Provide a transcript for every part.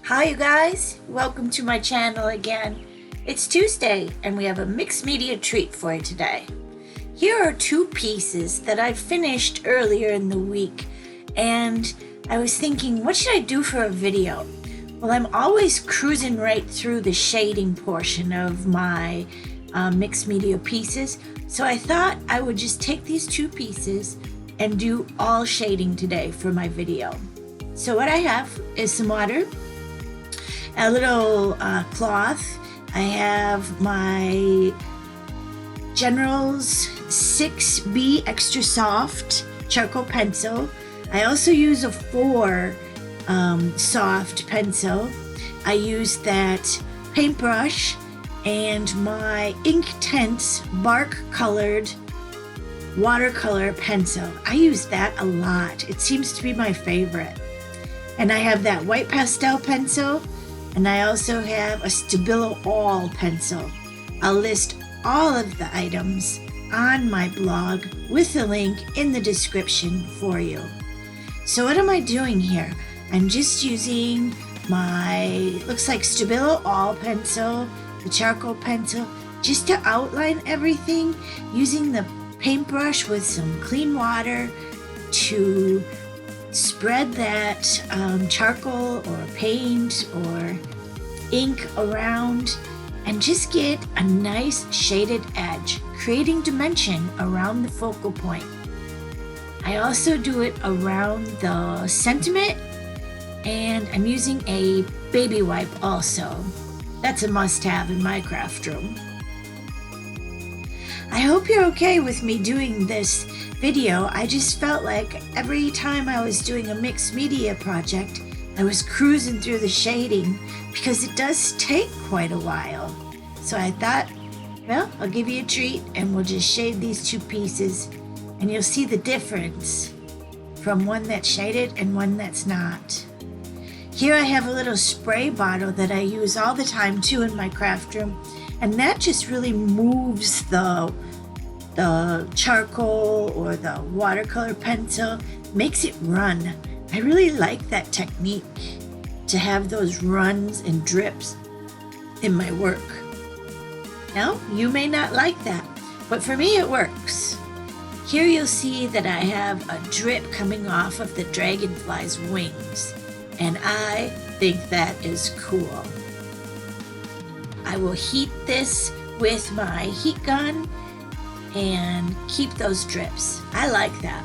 Hi you guys, welcome to my channel again. It's Tuesday and we have a mixed media treat for you today. Here are two pieces that I finished earlier in the week and I was thinking, what should I do for a video? Well, I'm always cruising right through the shading portion of my mixed media pieces, so I thought I would just take these two pieces and do all shading today for my video. So what I have is some water, a little cloth. I have my General's 6B Extra Soft charcoal pencil. I also use a 4 soft pencil. I use that paintbrush and my Inktense bark colored watercolor pencil. I use that a lot. It seems to be my favorite. And I have that white pastel pencil. And I also have a Stabilo All pencil. I'll list all of the items on my blog with the link in the description for you. So what am I doing here? I'm just using my, looks like Stabilo All pencil, the charcoal pencil, just to outline everything, using the paintbrush with some clean water to spread that charcoal or paint or ink around and just get a nice shaded edge, creating dimension around the focal point. I also do it around the sentiment, and I'm using a baby wipe also. That's a must-have in my craft room. I hope you're okay with me doing this video. I just felt like every time I was doing a mixed media project, I was cruising through the shading because it does take quite a while. So I thought, well, I'll give you a treat and we'll just shade these two pieces and you'll see the difference from one that's shaded and one that's not. Here I have a little spray bottle that I use all the time too in my craft room, and that just really moves the charcoal or the watercolor pencil, makes it run. I really like that technique, to have those runs and drips in my work. Now, you may not like that, but for me it works. Here you'll see that I have a drip coming off of the dragonfly's wings, and I think that is cool. I will heat this with my heat gun and keep those drips. I like that.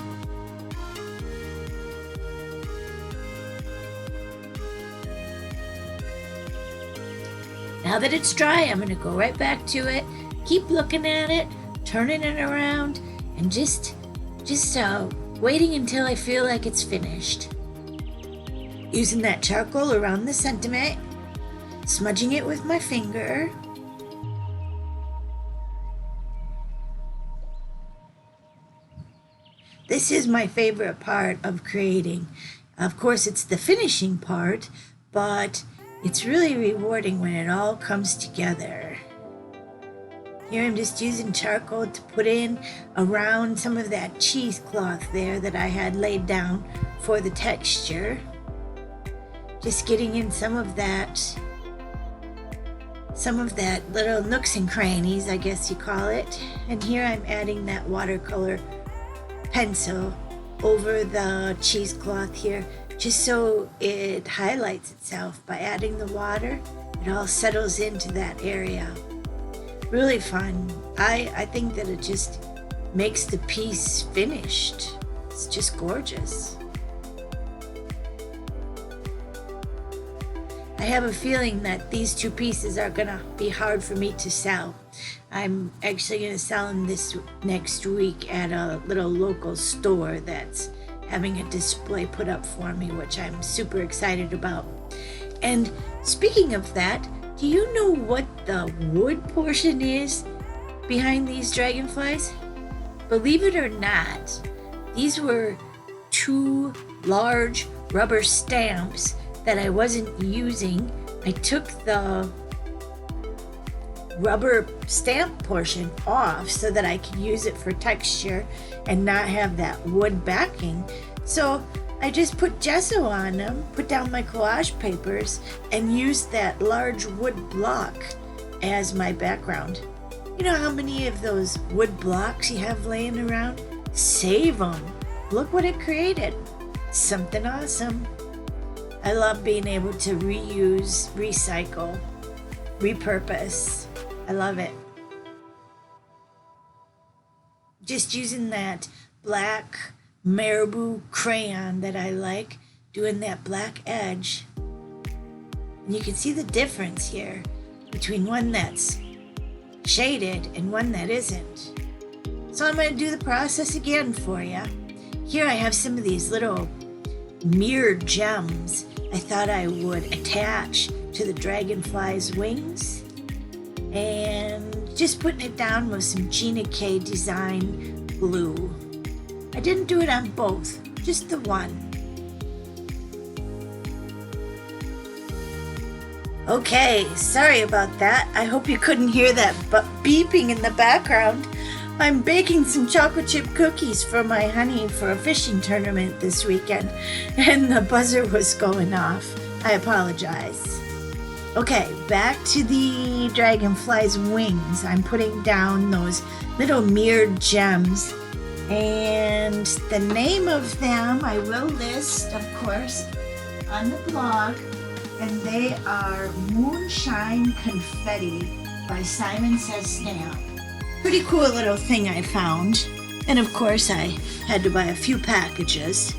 Now that it's dry, I'm gonna go right back to it, keep looking at it, turning it around, and just waiting until I feel like it's finished. Using that charcoal around the sentiment, smudging it with my finger. This is my favorite part of creating. Of course, it's the finishing part, but it's really rewarding when it all comes together. Here I'm just using charcoal to put in around some of that cheesecloth there that I had laid down for the texture. Just getting in some of that little nooks and crannies, I guess you call it. And here I'm adding that watercolor pencil over the cheesecloth here, just so it highlights itself. By adding the water, it all settles into that area. Really fun. I think that it just makes the piece finished. It's just gorgeous. I have a feeling that these two pieces are gonna be hard for me to sell. I'm actually gonna sell them this next week at a little local store that's having a display put up for me, which I'm super excited about. And speaking of that, do you know what the wood portion is behind these dragonflies? Believe it or not, these were 2 large rubber stamps that I wasn't using. I took the rubber stamp portion off so that I could use it for texture and not have that wood backing. So I just put gesso on them, put down my collage papers, and used that large wood block as my background. You know how many of those wood blocks you have laying around? Save them. Look what it created. Something awesome. I love being able to reuse, recycle, repurpose. I love it. Just using that black marabou crayon that I like, doing that black edge. And you can see the difference here between one that's shaded and one that isn't. So I'm going to do the process again for you. Here I have some of these little mirrored gems I thought I would attach to the dragonfly's wings. And just putting it down with some Gina K Design glue. I didn't do it on both, just the one. Okay, sorry about that. I hope you couldn't hear that beeping in the background. I'm baking some chocolate chip cookies for my honey for a fishing tournament this weekend, and the buzzer was going off. I apologize. Okay, back to the dragonfly's wings. I'm putting down those little mirrored gems, and the name of them I will list, of course, on the blog, and they are Moonshine Confetti by Simon Says Stamp. Pretty cool little thing I found, and of course I had to buy a few packages.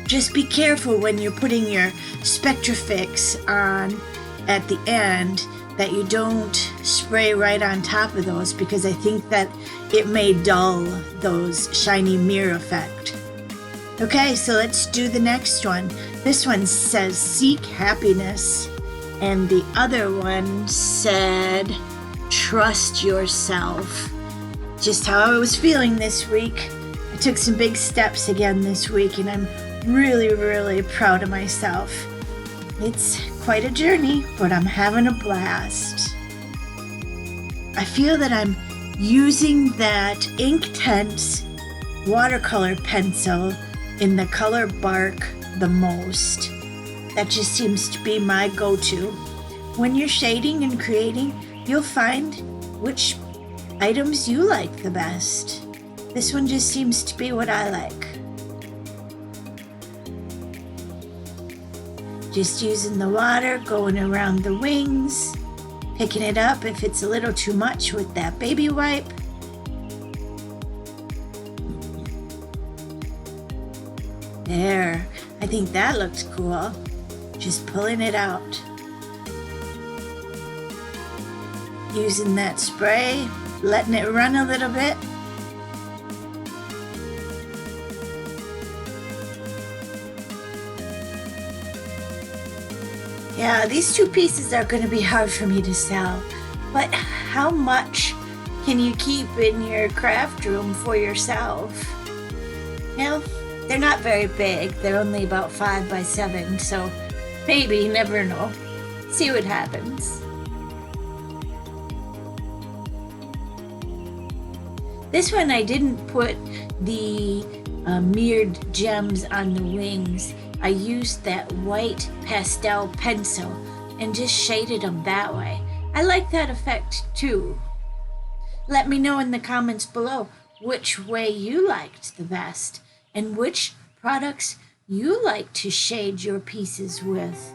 Just be careful when you're putting your Spectrafix on at the end that you don't spray right on top of those, because I think that it may dull those shiny mirror effect. Okay, so let's do the next one. This one says seek happiness, and the other one said trust yourself. Just how I was feeling this week. I took some big steps again this week, and I'm really, really proud of myself. It's quite a journey, but I'm having a blast. I feel that I'm using that Inktense watercolor pencil in the color Bark the most. That just seems to be my go-to. When you're shading and creating, you'll find which items you like the best. This one just seems to be what I like. Just using the water, going around the wings, picking it up if it's a little too much with that baby wipe. There, I think that looks cool. Just pulling it out. Using that spray, letting it run a little bit. Yeah, these two pieces are going to be hard for me to sell, but how much can you keep in your craft room for yourself? Well, they're not very big. They're only about 5 by 7, so maybe, you never know. See what happens. This one I didn't put the mirrored gems on the wings. I used that white pastel pencil and just shaded them that way. I like that effect too. Let me know in the comments below which way you liked the best and which products you like to shade your pieces with.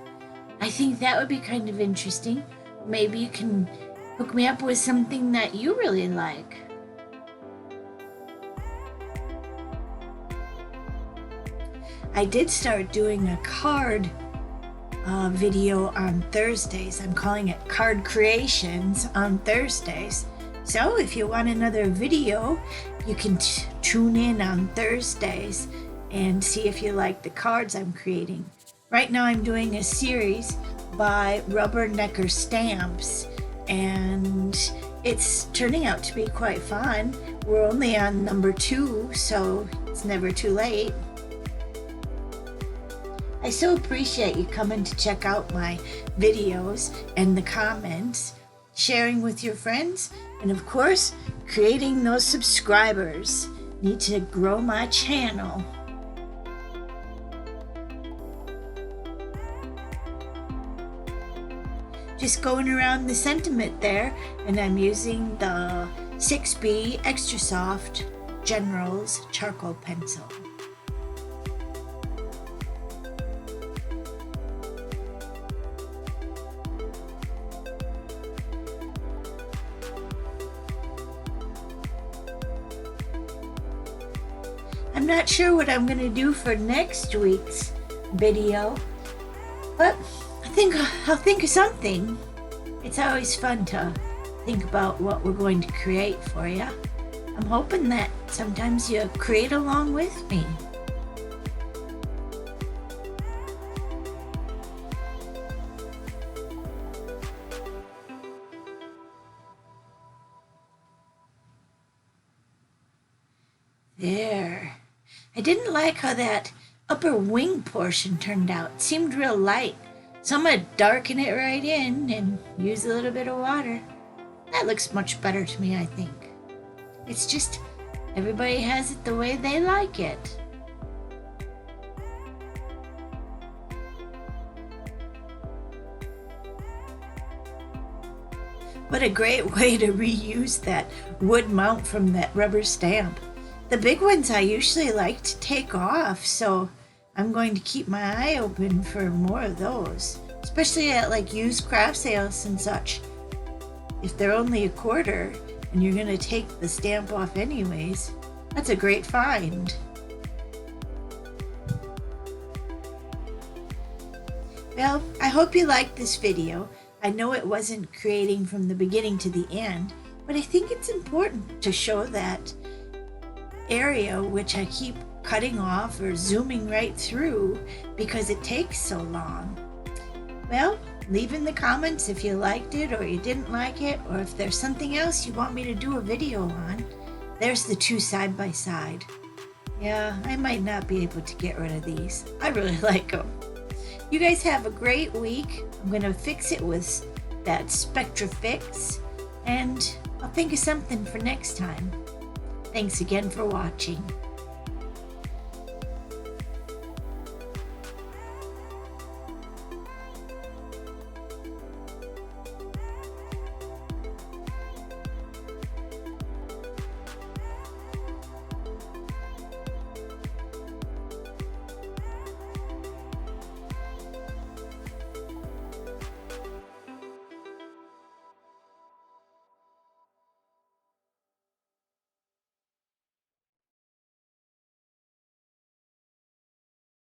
I think that would be kind of interesting. Maybe you can hook me up with something that you really like. I did start doing a card video on Thursdays. I'm calling it Card Creations on Thursdays. So if you want another video, you can tune in on Thursdays and see if you like the cards I'm creating. Right now I'm doing a series by Rubbernecker Stamps, and it's turning out to be quite fun. We're only on number 2, so it's never too late. I so appreciate you coming to check out my videos and the comments, sharing with your friends, and of course, creating those subscribers. Need to grow my channel. Just going around the sentiment there, and I'm using the 6B Extra Soft Generals charcoal pencil. I'm not sure what I'm going to do for next week's video, but I think I'll think of something. It's always fun to think about what we're going to create for you. I'm hoping that sometimes you create along with me. There. I didn't like how that upper wing portion turned out. It seemed real light. So I'm going to darken it right in and use a little bit of water. That looks much better to me, I think. It's just everybody has it the way they like it. What a great way to reuse that wood mount from that rubber stamp. The big ones I usually like to take off, so I'm going to keep my eye open for more of those, especially at like used craft sales and such. If they're only $0.25 and you're going to take the stamp off anyways, that's a great find. Well, I hope you liked this video. I know it wasn't creating from the beginning to the end, but I think it's important to show that area which I keep cutting off or zooming right through because it takes so long. Well, leave in the comments if you liked it or you didn't like it, or if there's something else you want me to do a video on. There's the two side by side. Yeah, I might not be able to get rid of these. I really like them. You guys have a great week. I'm going to fix it with that Spectra Fix, and I'll think of something for next time. Thanks again for watching.